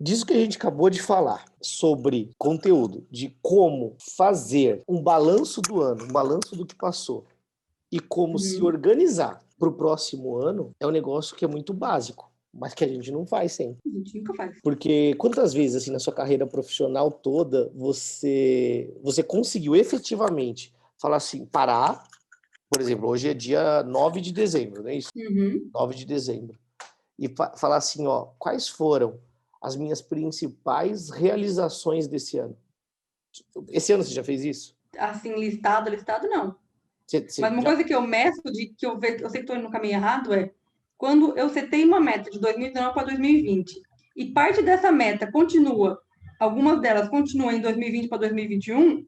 Disso que a gente acabou de falar, sobre conteúdo, de como fazer um balanço do ano, um balanço do que passou, e como se organizar para o próximo ano, é um negócio que é muito básico, mas que a gente não faz sempre. A gente nunca faz. Porque quantas vezes, assim, na sua carreira profissional toda, você conseguiu efetivamente falar assim, parar, por exemplo, hoje é dia 9 de dezembro, não é isso? 9 de dezembro. E falar assim, ó, quais foram as minhas principais realizações desse ano? Esse ano você já fez isso? Assim, listado não. Você Mas uma já... coisa que eu meço, que eu sei que estou indo no caminho errado, é quando eu setei uma meta de 2019 para 2020 e parte dessa meta continua, algumas delas continuam em 2020 para 2021,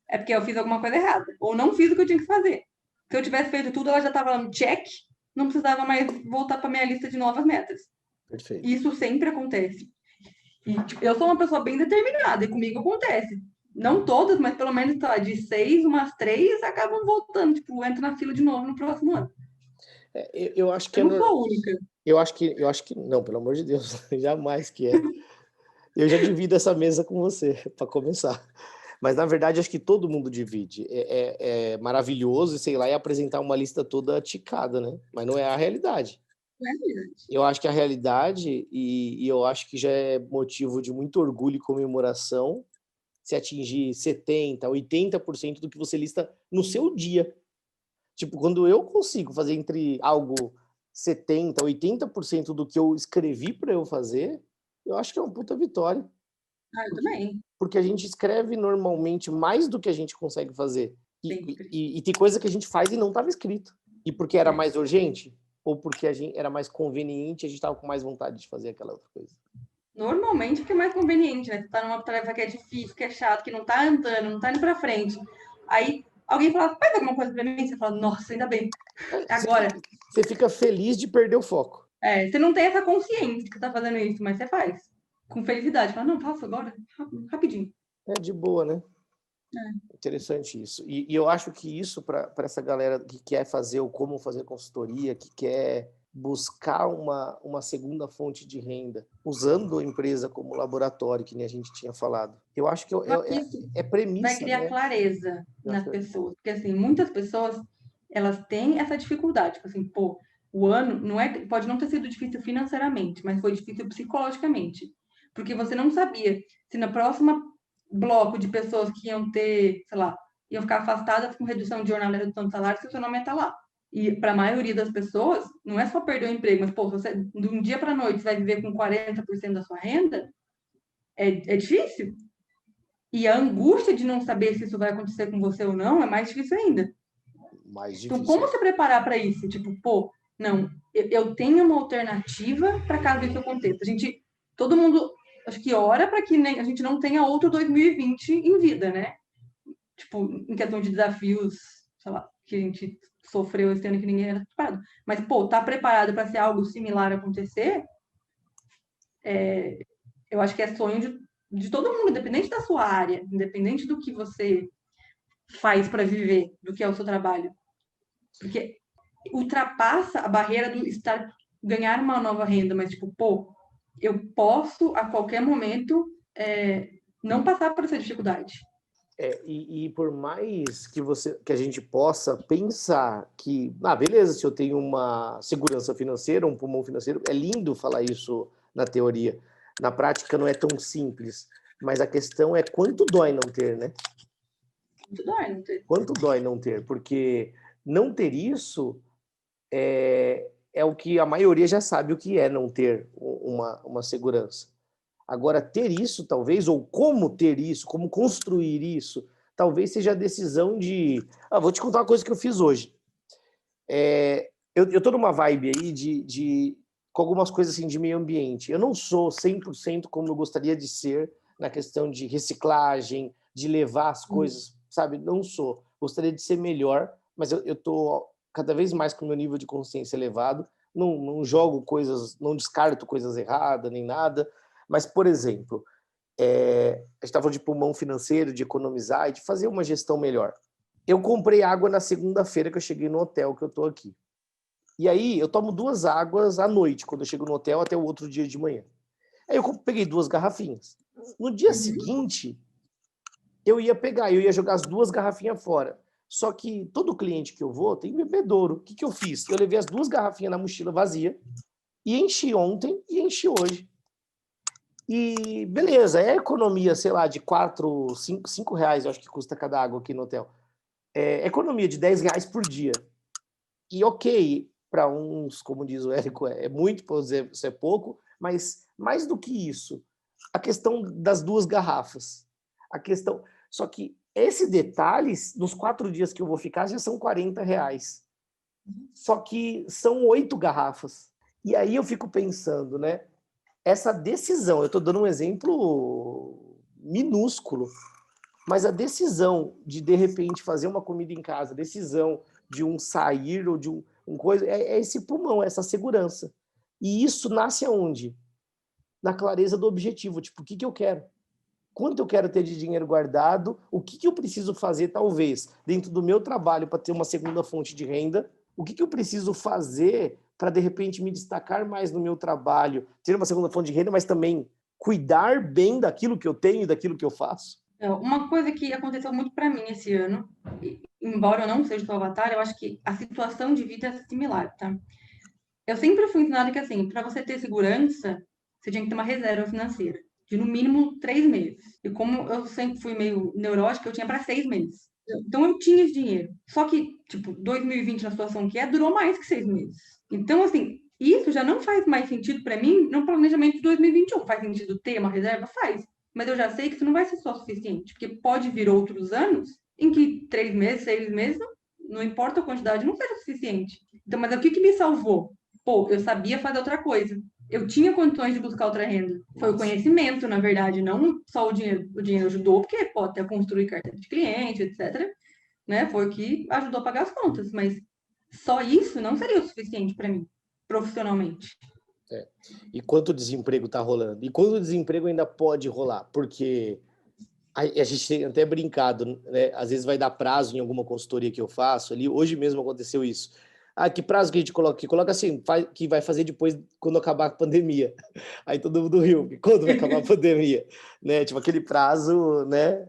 é porque eu fiz alguma coisa errada. Ou não fiz o que eu tinha que fazer. Se eu tivesse feito tudo, ela já estava lá no check, não precisava mais voltar para minha lista de novas metas. Perfeito. Isso sempre acontece. E tipo, eu sou uma pessoa bem determinada, e comigo acontece. Não todas, mas pelo menos tá, de 6, umas 3 acabam voltando. Tipo, entra na fila de novo no próximo ano. Eu acho que eu não sou a única. Eu acho que não, pelo amor de Deus, jamais que é. Eu já divido essa mesa com você, para começar. Mas, na verdade, acho que todo mundo divide. É maravilhoso, sei lá, e apresentar uma lista toda ticada, né? Mas não é a realidade. Não é verdade. Eu acho que a realidade, e eu acho que já é motivo de muito orgulho e comemoração, se atingir 70%, 80% do que você lista no seu dia. Tipo, quando eu consigo fazer entre algo 70%, 80% do que eu escrevi para eu fazer, eu acho que é uma puta vitória. Eu também. Porque a gente escreve normalmente mais do que a gente consegue fazer. E tem coisa que a gente faz e não estava escrito. E porque era mais urgente? Ou porque era mais conveniente, a gente estava com mais vontade de fazer aquela outra coisa? Normalmente porque é mais conveniente, né? Você tá numa tarefa que é difícil, que é chato, que não tá andando, não tá indo pra frente. Aí alguém fala, faz alguma coisa pra mim? Você fala, nossa, ainda bem. Agora. Você fica feliz de perder o foco. Você não tem essa consciência que você tá fazendo isso, mas você faz. Com felicidade. Fala, não, faço agora, rapidinho. É de boa, né? Interessante isso. E eu acho que isso, para essa galera que quer fazer ou como fazer consultoria, que quer buscar uma segunda fonte de renda, usando a empresa como laboratório, que nem a gente tinha falado. Eu acho que é premissa, vai criar clareza nas pessoas. Porque, assim, muitas pessoas, elas têm essa dificuldade. Tipo assim, pô, o ano pode não ter sido difícil financeiramente, mas foi difícil psicologicamente. Porque você não sabia se na próxima bloco de pessoas que iam ter, sei lá, iam ficar afastadas com redução de jornada, redução de salário, se o seu nome ia estar lá. E para a maioria das pessoas, não é só perder o emprego, mas, pô, você de um dia para a noite vai viver com 40% da sua renda, é difícil. E a angústia de não saber se isso vai acontecer com você ou não é mais difícil ainda. Então, como se preparar para isso? Tipo, pô, não, eu tenho uma alternativa para caso isso aconteça. Todo mundo, acho que ora para que a gente não tenha outro 2020 em vida, né? Tipo, em questão de desafios, sei lá, que a gente sofreu esse ano que ninguém era preparado. Mas, pô, tá preparado para ser algo similar acontecer? Eu acho que é sonho de todo mundo, independente da sua área, independente do que você faz para viver, do que é o seu trabalho. Porque ultrapassa a barreira do ganhar uma nova renda, mas tipo, pô, eu posso a qualquer momento não passar por essa dificuldade. E por mais que a gente possa pensar que, beleza, se eu tenho uma segurança financeira, um pulmão financeiro, é lindo falar isso na teoria. Na prática não é tão simples, mas a questão é quanto dói não ter, né? Quanto dói não ter. Quanto dói não ter, porque não ter isso é o que a maioria já sabe o que é não ter uma segurança. Agora, ter isso, talvez, ou como ter isso, como construir isso, talvez seja a decisão de... vou te contar uma coisa que eu fiz hoje. Eu tô numa vibe aí com algumas coisas assim de meio ambiente. Eu não sou 100% como eu gostaria de ser na questão de reciclagem, de levar as coisas, sabe? Não sou. Gostaria de ser melhor, mas eu tô cada vez mais com o meu nível de consciência elevado. Não jogo coisas, não descarto coisas erradas, nem nada. Mas, por exemplo, a gente estava de pulmão financeiro, de economizar e de fazer uma gestão melhor. Eu comprei água na segunda-feira que eu cheguei no hotel que eu estou aqui. E aí eu tomo 2 águas à noite, quando eu chego no hotel, até o outro dia de manhã. Aí eu peguei 2 garrafinhas. No dia seguinte, eu ia jogar as 2 garrafinhas fora. Só que todo cliente que eu vou tem bebedouro. O que que eu fiz? Eu levei as 2 garrafinhas na mochila vazia e enchi ontem e enchi hoje. E beleza, é economia, sei lá, de 4, 5 reais, eu acho que custa cada água aqui no hotel. É economia de 10 reais por dia. E ok, para uns, como diz o Érico, é muito, para dizer isso é pouco, mas mais do que isso, a questão das 2 garrafas. A questão. Só que esse detalhe, nos 4 dias que eu vou ficar, já são 40 reais. Só que são 8 garrafas. E aí eu fico pensando, né? Essa decisão, eu estou dando um exemplo minúsculo, mas a decisão de repente, fazer uma comida em casa, a decisão de um sair ou de um coisa, é esse pulmão, é essa segurança. E isso nasce aonde? Na clareza do objetivo. Tipo, o que eu quero? Quanto eu quero ter de dinheiro guardado? O que eu preciso fazer, talvez, dentro do meu trabalho para ter uma segunda fonte de renda? O que eu preciso fazer para, de repente, me destacar mais no meu trabalho, ter uma segunda fonte de renda, mas também cuidar bem daquilo que eu tenho e daquilo que eu faço? Uma coisa que aconteceu muito para mim esse ano, embora eu não seja do Avatar, eu acho que a situação de vida é similar, tá? Eu sempre fui ensinada que, assim, para você ter segurança, você tinha que ter uma reserva financeira de no mínimo 3 meses. E como eu sempre fui meio neurótica, eu tinha para 6 meses. Então eu tinha esse dinheiro. Só que, tipo, 2020, na situação que é, durou mais que 6 meses. Então, assim, isso já não faz mais sentido para mim no planejamento de 2021. Faz sentido ter uma reserva? Faz. Mas eu já sei que isso não vai ser só suficiente, porque pode vir outros anos em que 3 meses, 6 meses, não importa a quantidade, não seja suficiente. Então, mas o que me salvou? Pô, eu sabia fazer outra coisa. Eu tinha condições de buscar outra renda. Foi o conhecimento, na verdade, não só o dinheiro. O dinheiro ajudou, porque pode até construir carteira de cliente, etc. Né? Foi o que ajudou a pagar as contas, mas só isso não seria o suficiente para mim, profissionalmente. É. E quanto desemprego está rolando? E quando o desemprego ainda pode rolar? Porque a gente tem até brincado, né? Às vezes vai dar prazo em alguma consultoria que eu faço ali. Hoje mesmo aconteceu isso. Ah, que prazo que a gente coloca? Que coloca assim, que vai fazer depois quando acabar a pandemia. Aí todo mundo riu. Quando vai acabar a pandemia? Né? Tipo, aquele prazo, né?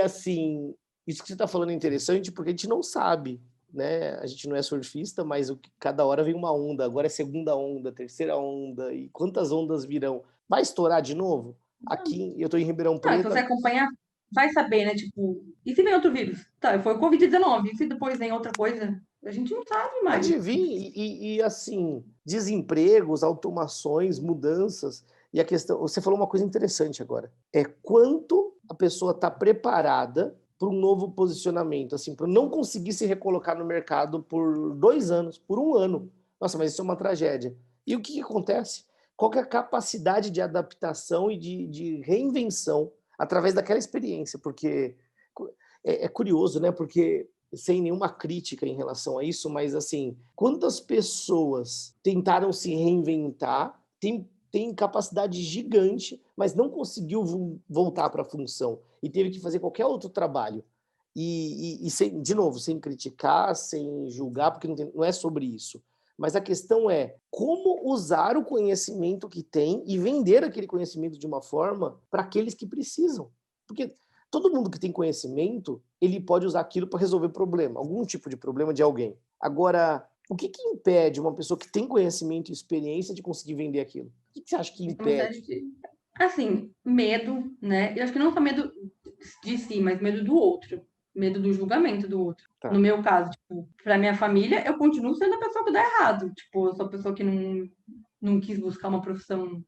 Assim, isso que você está falando é interessante porque a gente não sabe, né? A gente não é surfista, mas cada hora vem uma onda. Agora é segunda onda, terceira onda. E quantas ondas virão? Vai estourar de novo? Aqui, eu estou em Ribeirão Não, se Preto. você acompanhar, vai saber, né? Tipo, e se vem outro vírus? Tá, foi o Covid-19. E se depois vem outra coisa? A gente não sabe mais. Pode vir assim, desempregos, automações, mudanças. E a questão, você falou uma coisa interessante agora. É quanto a pessoa está preparada para um novo posicionamento, assim, para não conseguir se recolocar no mercado por 2 anos, por 1 ano. Nossa, mas isso é uma tragédia. E o que acontece? Qual que é a capacidade de adaptação e de reinvenção através daquela experiência? Porque é curioso, né? Porque sem nenhuma crítica em relação a isso, mas assim, quantas pessoas tentaram se reinventar, tem capacidade gigante, mas não conseguiu voltar para a função e teve que fazer qualquer outro trabalho. Sem, de novo, sem criticar, sem julgar, porque não é sobre isso. Mas a questão é como usar o conhecimento que tem e vender aquele conhecimento de uma forma para aqueles que precisam. Porque todo mundo que tem conhecimento, ele pode usar aquilo para resolver problema, algum tipo de problema de alguém. Agora, o que impede uma pessoa que tem conhecimento e experiência de conseguir vender aquilo? O que você acha que É uma série impede? de, assim, medo, né? Eu acho que não só medo de si, mas medo do outro. Medo do julgamento do outro. Tá. No meu caso, tipo, pra minha família, eu continuo sendo a pessoa que dá errado. Tipo, eu sou a pessoa que não quis buscar uma profissão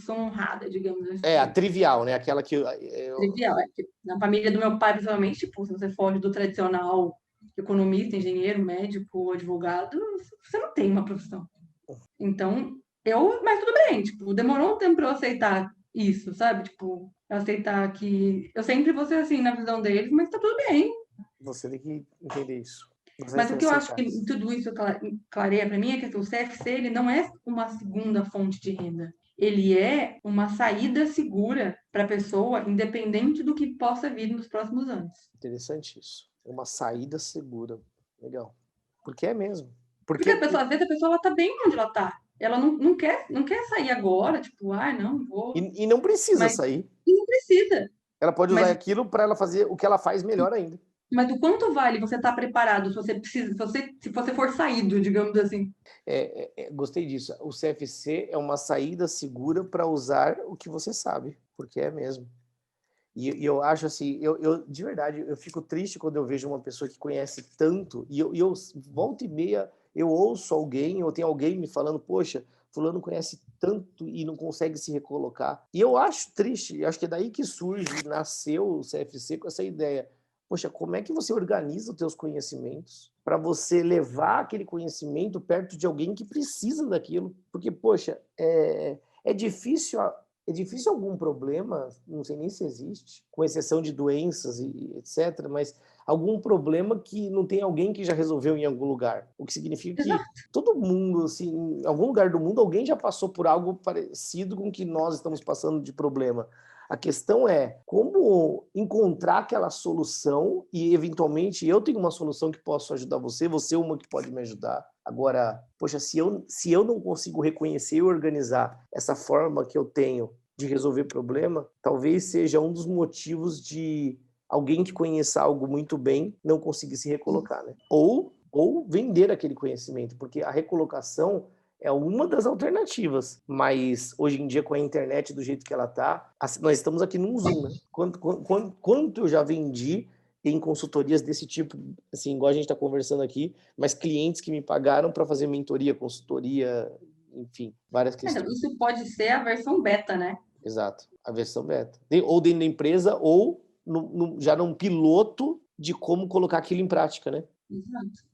honrada, digamos É, a assim. trivial, né? Aquela que Trivial. É que na família do meu pai, principalmente, tipo, se você foge do tradicional economista, engenheiro, médico, advogado, você não tem uma profissão. Então, mas tudo bem, tipo, demorou um tempo pra eu aceitar isso, sabe? Tipo, eu aceitar que eu sempre vou ser assim na visão deles, mas tá tudo bem. você tem que entender isso. Você Mas tem o que que eu acho aceitar que isso. tudo isso clareia pra mim é que o CFC, ele não é uma segunda fonte de renda. Ele é uma saída segura para a pessoa, independente do que possa vir nos próximos anos. Interessante isso. Uma saída segura. Legal. Porque é mesmo. Porque Porque a pessoa, às vezes, a pessoa ela tá bem onde ela tá. ela não quer sair agora, tipo, ah, não, vou. E não precisa Mas sair. não precisa. Ela pode usar Mas, aquilo para ela fazer o que ela faz melhor ainda. mas o quanto vale você estar preparado se você precisa, se você for saído, digamos assim. Gostei disso. O CFC é uma saída segura para usar o que você sabe, porque é mesmo. E eu acho assim, de verdade, eu fico triste quando eu vejo uma pessoa que conhece tanto, e eu volta e meia, eu ouço alguém, ou tem alguém me falando, poxa, fulano conhece tanto e não consegue se recolocar. E eu acho triste, acho que é daí que surge, nasceu o CFC com essa ideia. Poxa, como é que você organiza os teus conhecimentos para você levar aquele conhecimento perto de alguém que precisa daquilo? Porque, poxa, é difícil algum problema, não sei nem se existe, com exceção de doenças e etc., mas algum problema que não tem alguém que já resolveu em algum lugar. O que significa que Exato. todo mundo, assim, em algum lugar do mundo, alguém já passou por algo parecido com o que nós estamos passando de problema. A questão é como encontrar aquela solução e, eventualmente, eu tenho uma solução que posso ajudar você uma que pode me ajudar. Agora, poxa, se eu não consigo reconhecer e organizar essa forma que eu tenho de resolver problema, talvez seja um dos motivos de alguém que conheça algo muito bem não conseguir se recolocar, né? Ou vender aquele conhecimento, porque a recolocação é uma das alternativas, mas hoje em dia com a internet do jeito que ela está, nós estamos aqui num Zoom, né? Quanto eu já vendi em consultorias desse tipo, assim, igual a gente está conversando aqui, mas clientes que me pagaram para fazer mentoria, consultoria, enfim, várias Então, questões. isso pode ser a versão beta, né? Exato, a versão beta. Ou dentro da empresa, ou já num piloto de como colocar aquilo em prática, né? Exato.